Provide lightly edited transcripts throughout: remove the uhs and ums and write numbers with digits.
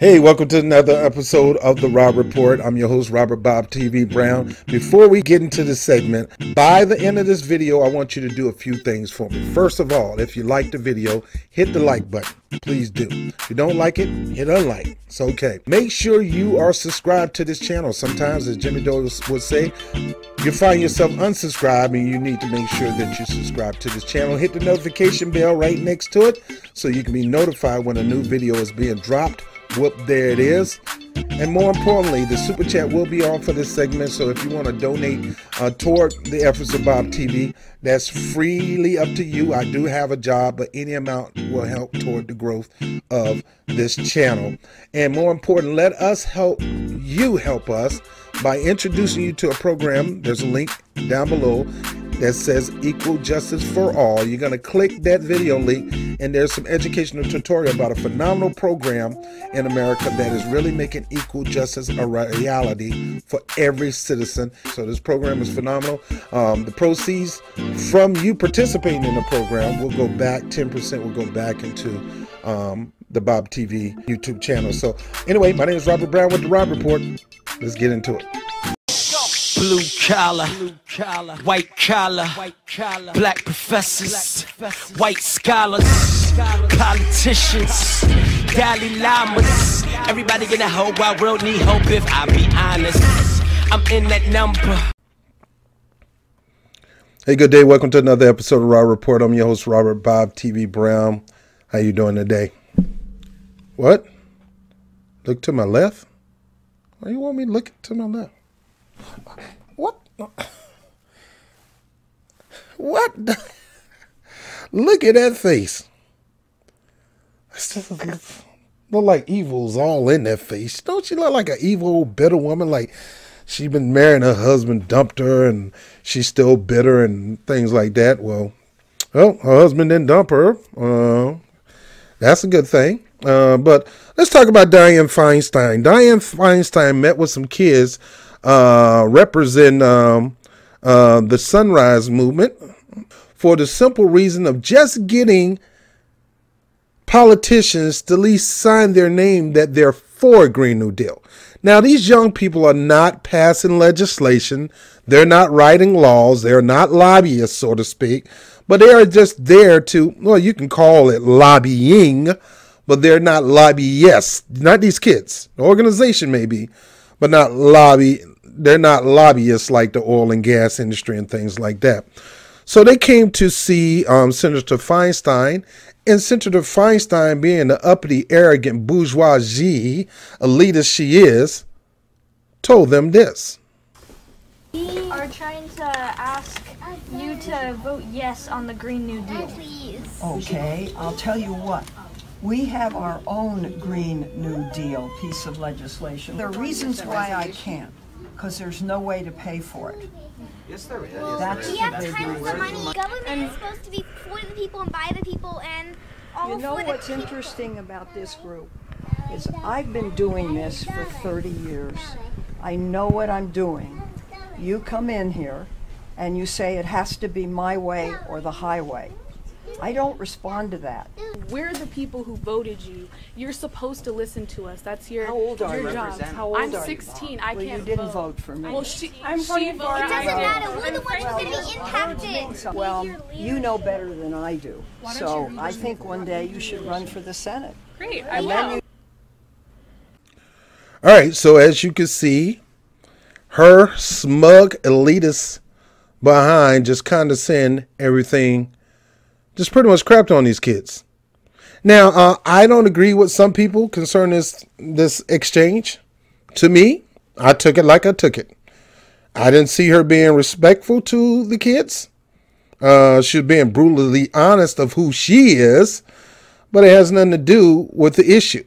Hey, welcome to another episode of the Rob Report. I'm your host, Robert Bob TV Brown. Before we get into the segment, by the end of this video, I want you to do a few things for me. First of all, if you like the video, hit the like button. Please do. If you don't like it, hit unlike. It's okay. Make sure you are subscribed to this channel. Sometimes, as Jimmy Dole would say, you find yourself unsubscribed and you need to make sure that you subscribe to this channel. Hit the notification bell right next to it so you can be notified when a new video is being dropped. Whoop, there it is. And more importantly, the super chat will be on for this segment, so if you want to donate toward the efforts of Bob TV, that's freely up to you. I do have a job, but any amount will help toward the growth of this channel. And more important, let us help you help us by introducing you to a program. There's a link down below that says Equal Justice for All. You're going to click that video link and there's some educational tutorial about a phenomenal program in America that is really making equal justice a reality for every citizen. So this program is phenomenal. The proceeds from you participating in the program will go back, 10% will go back into the Bob TV YouTube channel. So anyway, my name is Robert Brown with the Rob Report. Let's get into it. Blue collar, white collar, black professors, white scholars, politicians, Dalai Lamas. Everybody in the whole wide world need hope if I be honest. I'm in that number. Hey, good day. Welcome to another episode of Raw Report. I'm your host, Robert Bob TV Brown. How you doing today? What? Look to my left? Why you want me to look to my left? What? What? Look at that face. Look like evil's all in that face. Don't she look like an evil, bitter woman? Like she been marrying her husband, dumped her, and she's still bitter and things like that. Well, her husband didn't dump her. That's a good thing. But let's talk about Dianne Finestein. Dianne Finestein met with some kids represent the Sunrise Movement for the simple reason of just getting politicians to at least sign their name that they're for a Green New Deal. Now, these young people are not passing legislation. They're not writing laws. They're not lobbyists, so to speak, but they are just there to, well, you can call it lobbying, but they're not lobbyists. Not these kids. The organization maybe, but not lobby. They're not lobbyists like the oil and gas industry and things like that. So they came to see Senator Finestein, and Senator Finestein, being the uppity, arrogant bourgeoisie elitist she is, told them this. We are trying to ask you to vote yes on the Green New Deal. Please. Okay, I'll tell you what. We have our own Green New Deal piece of legislation. There are reasons why I can't, because there's no way to pay for it. Yes, there is. That's We have the big tons of reason. money. Government is supposed to be for the people and by the people and all You know for the what's people. interesting about this group is I've been doing this for 30 years. I know what I'm doing. You come in here and you say it has to be my way or the highway. I don't respond to that. We're the people who voted you. You're supposed to listen to us. That's your How old are your you? job. How old I'm are you? 16. I Well, can't you didn't vote for me. Well, she I'm voted. voting for It doesn't I matter. did. We're the ones who are going to be impacted. Well, you know better than I do. So I think one day you should run for the Senate. Great. And then you All right, so as you can see, her smug elitist behind just condescend everything, just pretty much crapped on these kids. Now, I don't agree with some people concerning this exchange. To me, I took it like I took it. I didn't see her being respectful to the kids. She was being brutally honest of who she is, but it has nothing to do with the issue.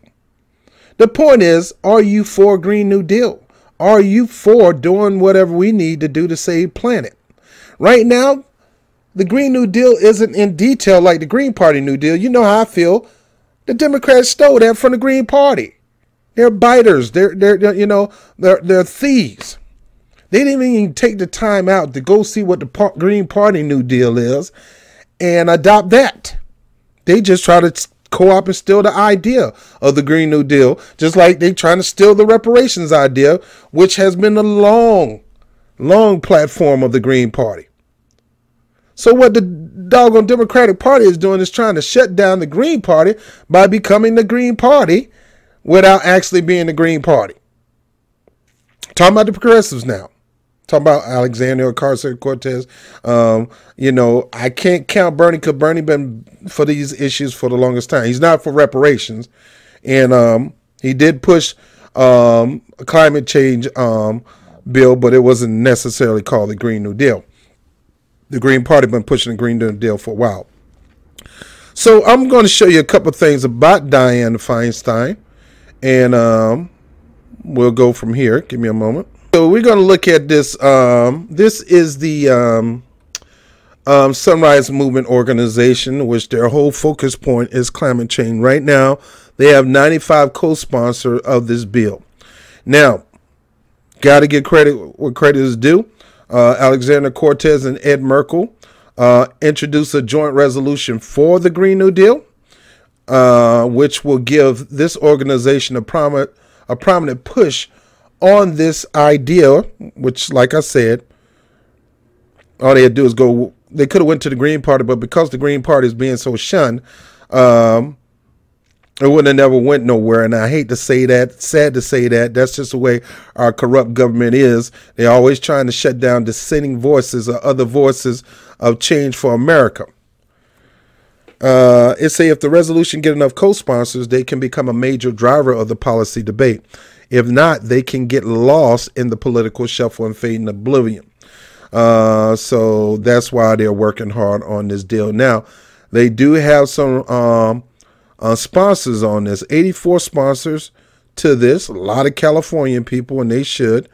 The point is, are you for Green New Deal? Are you for doing whatever we need to do to save planet? Right now, the Green New Deal isn't in detail like the Green Party New Deal. You know how I feel. The Democrats stole that from the Green Party. They're biters. They're thieves. They didn't even take the time out to go see what the Green Party New Deal is and adopt that. They just try to co-op and steal the idea of the Green New Deal, just like they trying to steal the reparations idea, which has been a long platform of the Green Party. So what the doggone Democratic Party is doing is trying to shut down the Green Party by becoming the Green Party without actually being the Green Party. Talking about the progressives now. Talking about Alexandria Ocasio-Cortez. You know, I can't count Bernie because Bernie been for these issues for the longest time. He's not for reparations. And he did push a climate change bill, but it wasn't necessarily called the Green New Deal. The Green Party been pushing the Green New Deal for a while. So I'm going to show you a couple of things about Dianne Feinstein, and we'll go from here. Give me a moment. So we're going to look at this. This is the Sunrise Movement organization, which their whole focus point is climate change. Right now, they have 95 co-sponsors of this bill. Now, got to give credit where credit is due. Alexander Cortez and Ed Merkel introduced a joint resolution for the Green New Deal, which will give this organization a prominent push on this idea, which, like I said, all they had to do is go. They could have went to the Green Party, but because the Green Party is being so shunned, it would have never went nowhere. And I hate to say that, sad to say that. That's just the way our corrupt government is. They're always trying to shut down dissenting voices or other voices of change for America. It say if the resolution get enough co-sponsors, they can become a major driver of the policy debate. If not, they can get lost in the political shuffle and fade in oblivion. So that's why they're working hard on this deal. Now, they do have some sponsors on this. 84 sponsors to this. A lot of Californian people, and they should.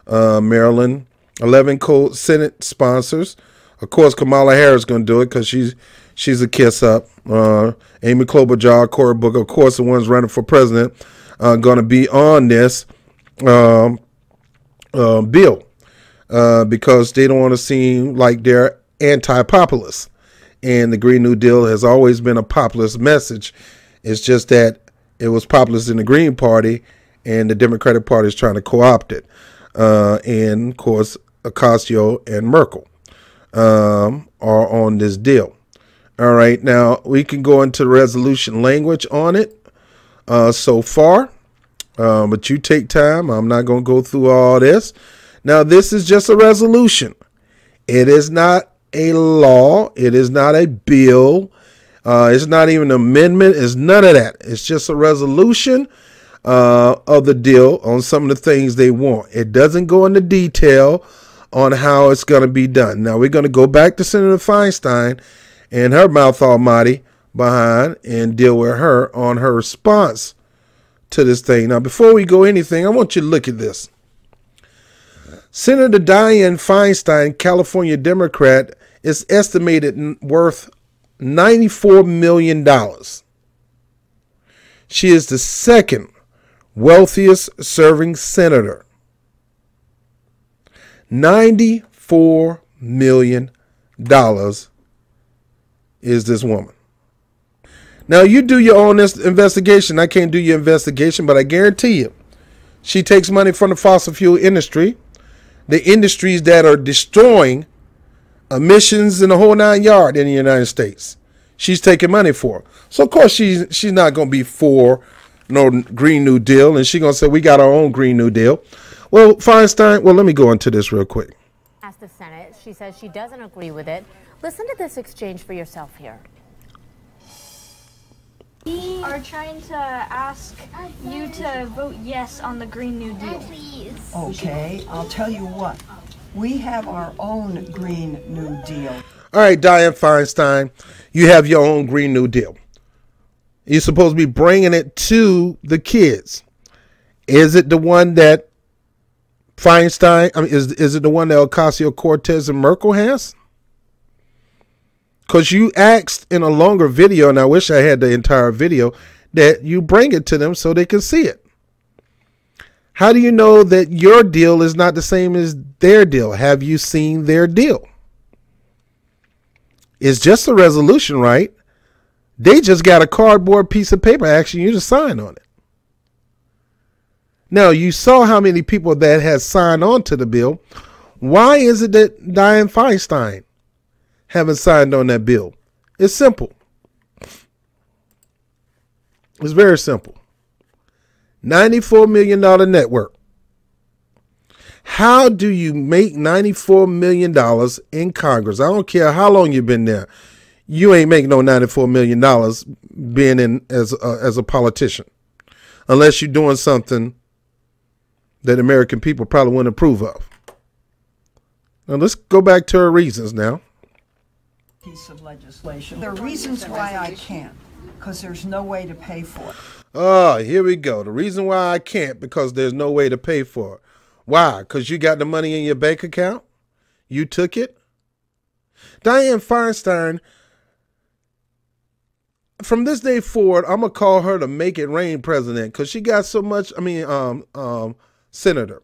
Maryland, 11 Senate sponsors. Of course, Kamala Harris is going to do it because she's a kiss up. Amy Klobuchar, Cory Booker, of course, the ones running for president, going to be on this bill because they don't want to seem like they're anti-populist. And the Green New Deal has always been a populist message. It's just that it was populist in the Green Party, and the Democratic Party is trying to co-opt it. And, of course, Ocasio and Merkel are on this deal. All right, now we can go into the resolution language on it so far, but you take time. I'm not going to go through all this. Now, this is just a resolution. It is not a law. It is not a bill. It's not even an amendment. It's none of that. It's just a resolution of the deal on some of the things they want. It doesn't go into detail on how it's going to be done. Now, we're going to go back to Senator Feinstein and her mouth almighty behind and deal with her on her response to this thing. Now, before we go anything, I want you to look at this. Senator Dianne Feinstein, California Democrat, is estimated worth $94 million. She is the second wealthiest serving senator. $94 million is this woman. Now, you do your own investigation. I can't do your investigation, but I guarantee you, she takes money from the fossil fuel industry, the industries that are destroying emissions in the whole 9 yards in the United States. She's taking money for. So, of course, she's not going to be for no Green New Deal, and she's going to say, we got our own Green New Deal. Well, Feinstein, well, let me go into this real quick. Asked the Senate. She says she doesn't agree with it. Listen to this exchange for yourself here. We are trying to ask you to vote yes on the Green New Deal. Okay, I'll tell you what. We have our own Green New Deal. All right, Dianne Feinstein, you have your own Green New Deal. You're supposed to be bringing it to the kids. Is it the one that Feinstein, is it the one that Ocasio-Cortez and Merkel has? Because you asked in a longer video, and I wish I had the entire video, that you bring it to them so they can see it. How do you know that your deal is not the same as their deal? Have you seen their deal? It's just a resolution, right? They just got a cardboard piece of paper asking you to sign on it. Now, you saw how many people that has signed on to the bill. Why is it that Dianne Finesteins haven't signed on that bill? It's simple. It's very simple. $94 million network. How do you make $94 million in Congress? I don't care how long you've been there. You ain't making no $94 million being in as a politician, unless you're doing something that American people probably wouldn't approve of. Now let's go back to her reasons now. Piece of legislation. There are reasons why I can't, because there's no way to pay for it. Oh, here we go. The reason why I can't, because there's no way to pay for it. Why? Because you got the money in your bank account? You took it? Dianne Finesteins, from this day forward, I'm going to call her the make it rain president, because she got so much, senator.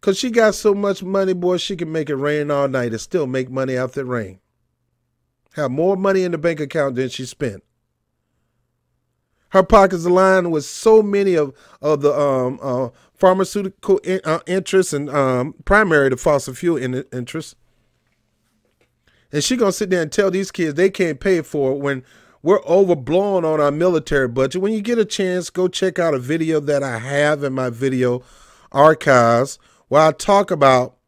Because she got so much money, boy, she can make it rain all night and still make money after it rain. Have more money in the bank account than she spent. Her pockets are lined with so many of the pharmaceutical interests and primary to fossil fuel interests. And she going to sit there and tell these kids they can't pay for it when we're overblown on our military budget. When you get a chance, go check out a video that I have in my video archives where I talk about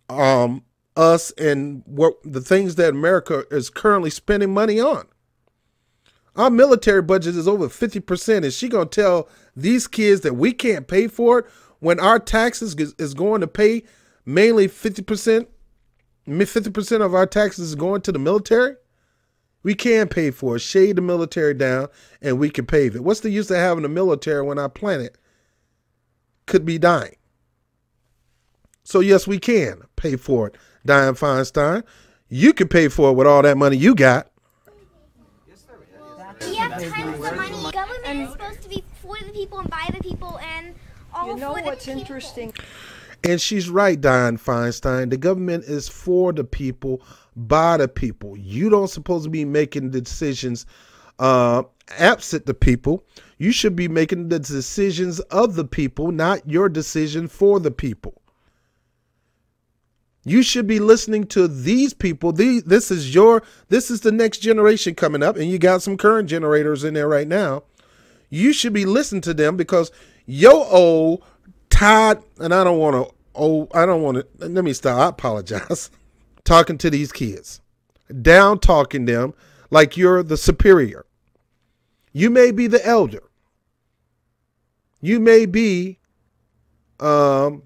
us and what the things that America is currently spending money on. Our military budget is over 50%. Is she going to tell these kids that we can't pay for it when our taxes is going to pay mainly 50%? 50% of our taxes is going to the military? We can pay for it. Shade the military down and we can pave it. What's the use of having a military when our planet could be dying? So yes, we can pay for it, Dianne Finesteins. You can pay for it with all that money you got. We have tons of money. Government is supposed to be for the people and by the people and all for the people. You know what's interesting? And she's right, Dianne Finesteins. The government is for the people, by the people. You don't supposed to be making the decisions absent the people. You should be making the decisions of the people, not your decision for the people. You should be listening to these people. This is the next generation coming up, and you got some current generators in there right now. You should be listening to them because your old tired, and I don't want to, let me stop. I apologize. Talking to these kids, down talking them like you're the superior. You may be the elder. You may be the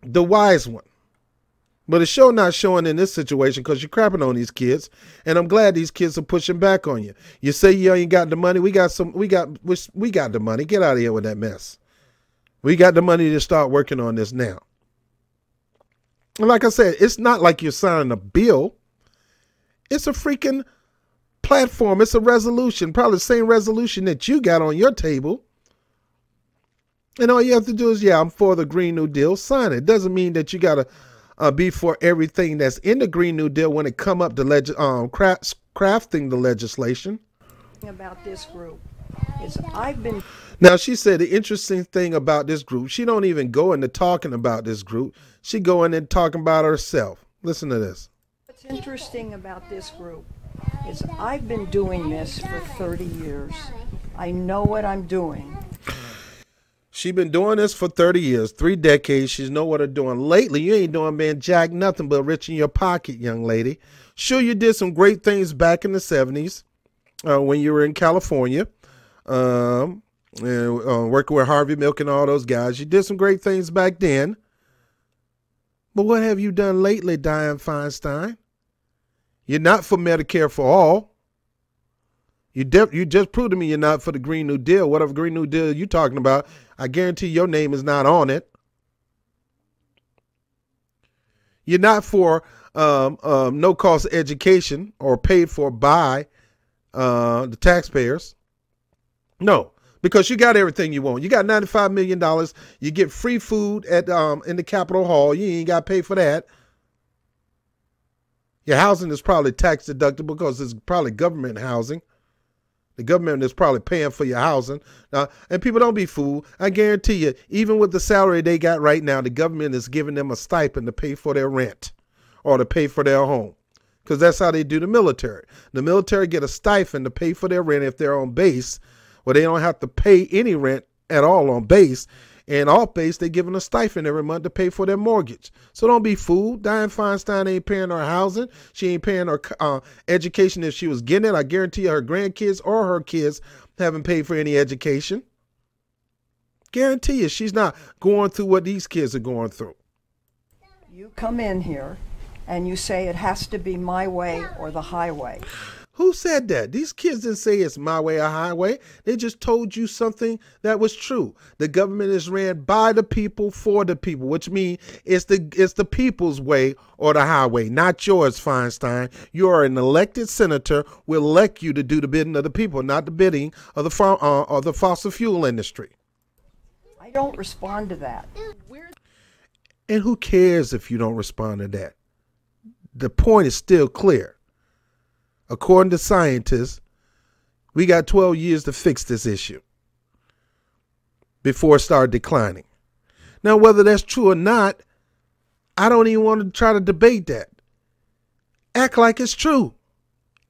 wise one. But it's sure not showing in this situation because you're crapping on these kids. And I'm glad these kids are pushing back on you. You say you ain't got the money. We got the money. Get out of here with that mess. We got the money to start working on this now. And like I said, it's not like you're signing a bill. It's a freaking platform. It's a resolution, probably the same resolution that you got on your table. And all you have to do is, yeah, I'm for the Green New Deal. Sign it. Doesn't mean that you got to be for everything that's in the Green New Deal when it come up to crafting the legislation. About this group is I've been. Now she said the interesting thing about this group, she don't even go into talking about this group. She go in and talking about herself. Listen to this. What's interesting about this group is I've been doing this for 30 years. I know what I'm doing. She been doing this for 30 years, 3 decades. She know what her doing. Lately, you ain't doing, man, jack nothing but rich in your pocket, young lady. Sure, you did some great things back in the 70s when you were in California, and, working with Harvey Milk and all those guys. You did some great things back then. But what have you done lately, Dianne Finesteins? You're not for Medicare for all. You just proved to me you're not for the Green New Deal. Whatever Green New Deal you're talking about, I guarantee your name is not on it. You're not for no-cost education or paid for by the taxpayers. No, because you got everything you want. You got $95 million. You get free food at in the Capitol Hall. You ain't got to pay for that. Your housing is probably tax deductible because it's probably government housing. The government is probably paying for your housing. And people, don't be fooled. I guarantee you, even with the salary they got right now, the government is giving them a stipend to pay for their rent or to pay for their home. Because that's how they do the military. The military get a stipend to pay for their rent if they're on base, where they don't have to pay any rent at all on base. And off base, they're giving a stipend every month to pay for their mortgage. So don't be fooled. Dianne Feinstein ain't paying her housing. She ain't paying her education if she was getting it. I guarantee you her grandkids or her kids haven't paid for any education. Guarantee you she's not going through what these kids are going through. You come in here and you say it has to be my way or the highway. Who said that? These kids didn't say it's my way or highway. They just told you something that was true. The government is ran by the people for the people, which means it's the people's way or the highway, not yours, Feinstein. You are an elected senator. We'll elect you to do the bidding of the people, not the bidding of the fossil fuel industry. I don't respond to that. And who cares if you don't respond to that? The point is still clear. According to scientists, we got 12 years to fix this issue before it started declining. Now, whether that's true or not, I don't even want to try to debate that. Act like it's true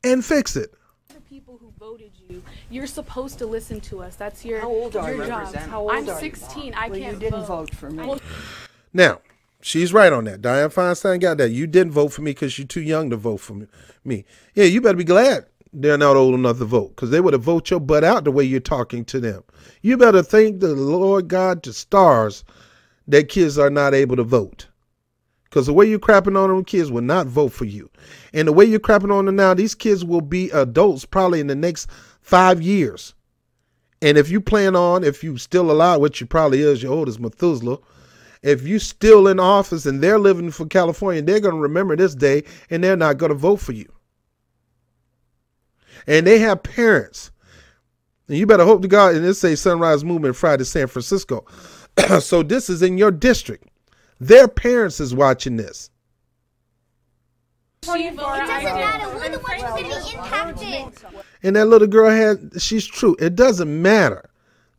and fix it. The people who voted you, you're supposed to listen to us. That's your, How old are you? job. How old I'm are you? 16. I Well, can't you didn't vote. vote for me. Now, she's right on that. Dianne Feinstein got that. You didn't vote for me because you're too young to vote for me. Yeah, you better be glad they're not old enough to vote, because they would have voted your butt out the way you're talking to them. You better thank the Lord God to stars that kids are not able to vote, because the way you're crapping on them kids will not vote for you. And the way you're crapping on them now, these kids will be adults probably in the next 5 years. And if you plan on, if you still alive, which you probably is, your oldest Methuselah, if you still in office and they're living for California, they're going to remember this day and they're not going to vote for you. And they have parents. And you better hope to God, and it say Sunrise Movement Friday, San Francisco. So this is in your district. Their parents is watching this. It doesn't matter. We're the ones who's going to be impacted. And that little girl she's true. It doesn't matter.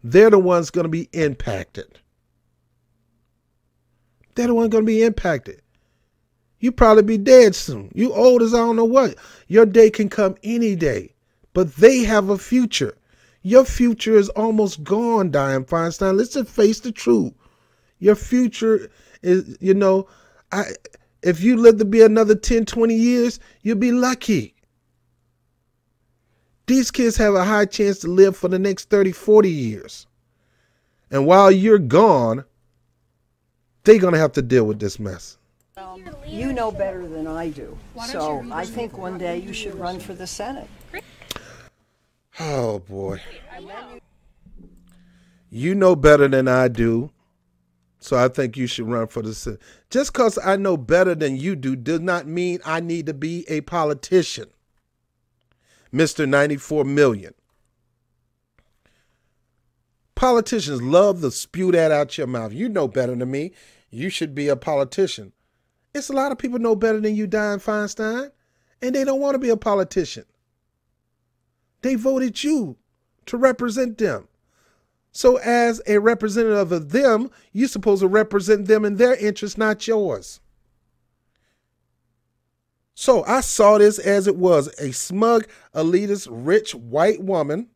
They're the ones going to be impacted. They're the one going to be impacted. You probably be dead soon. You old as I don't know what. Your day can come any day, but they have a future. Your future is almost gone, Dianne Feinstein. Let's just face the truth. Your future is, if you live to be another 10, 20 years, you'll be lucky. These kids have a high chance to live for the next 30, 40 years. And while you're gone, they're going to have to deal with this mess. You know better than I do. So I think one day you should run for the Senate. Oh, boy. You know better than I do. So I think you should run for the Senate. Just because I know better than you do does not mean I need to be a politician. Mr. 94 million. Politicians love to spew that out your mouth. You know better than me. You should be a politician. It's a lot of people know better than you, Dianne Feinstein, and they don't want to be a politician. They voted you to represent them. So as a representative of them, you're supposed to represent them in their interests, not yours. So I saw this as it was: a smug, elitist, rich white woman.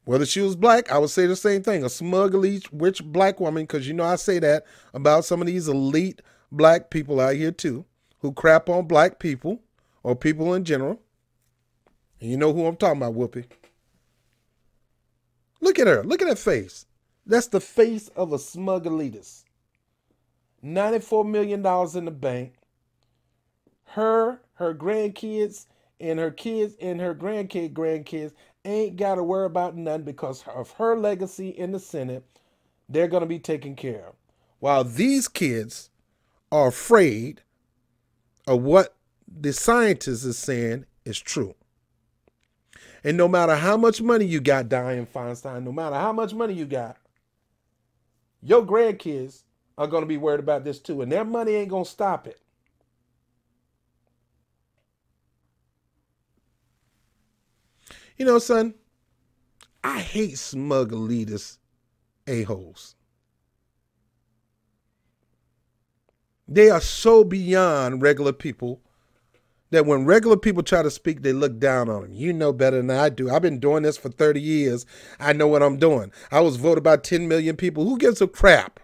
Whether she was black, I would say the same thing. A smug, elite, rich black woman, because I say that about some of these elite black people out here too, who crap on black people or people in general. And you know who I'm talking about, Whoopi. Look at her. Look at her face. That's the face of a smug elitist. $94 million in the bank. Her grandkids, and her kids and her grandkids ain't got to worry about nothing because of her legacy in the Senate. They're going to be taken care of. While these kids are afraid of what the scientists is saying is true. And no matter how much money you got, Dianne Feinstein, no matter how much money you got, your grandkids are going to be worried about this too. And their money ain't going to stop it. You know, son, I hate smug elitist a-holes. They are so beyond regular people that when regular people try to speak, they look down on them. You know better than I do. I've been doing this for 30 years. I know what I'm doing. I was voted by 10 million people. Who gives a crap?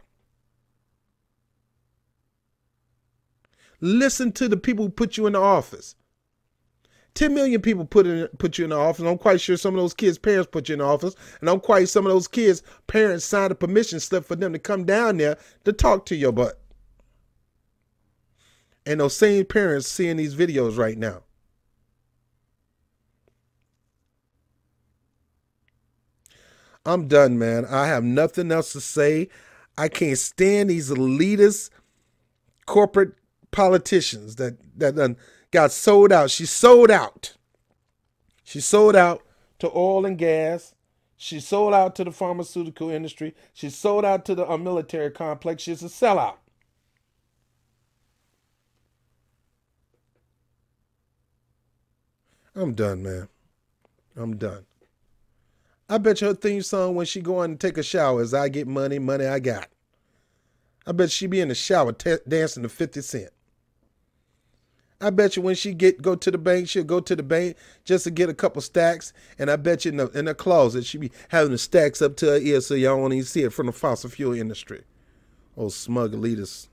Listen to the people who put you in the office. 10 million people put you in the office. I'm quite sure some of those kids' parents put you in the office. And I'm quite some of those kids' parents signed a permission slip for them to come down there to talk to your butt. And those same parents seeing these videos right now. I'm done, man. I have nothing else to say. I can't stand these elitist corporate politicians that done got sold out. She sold out. She sold out to oil and gas. She sold out to the pharmaceutical industry. She sold out to the military complex. She's a sellout. I'm done, man. I'm done. I bet you her theme song when she go in and take a shower is I get money, money I got. I bet she be in the shower dancing to 50 Cent. I bet you when she go to the bank, she'll go to the bank just to get a couple stacks. And I bet you in the closet, she be having the stacks up to her ear so y'all won't even see it from the fossil fuel industry. Oh, smug elitists.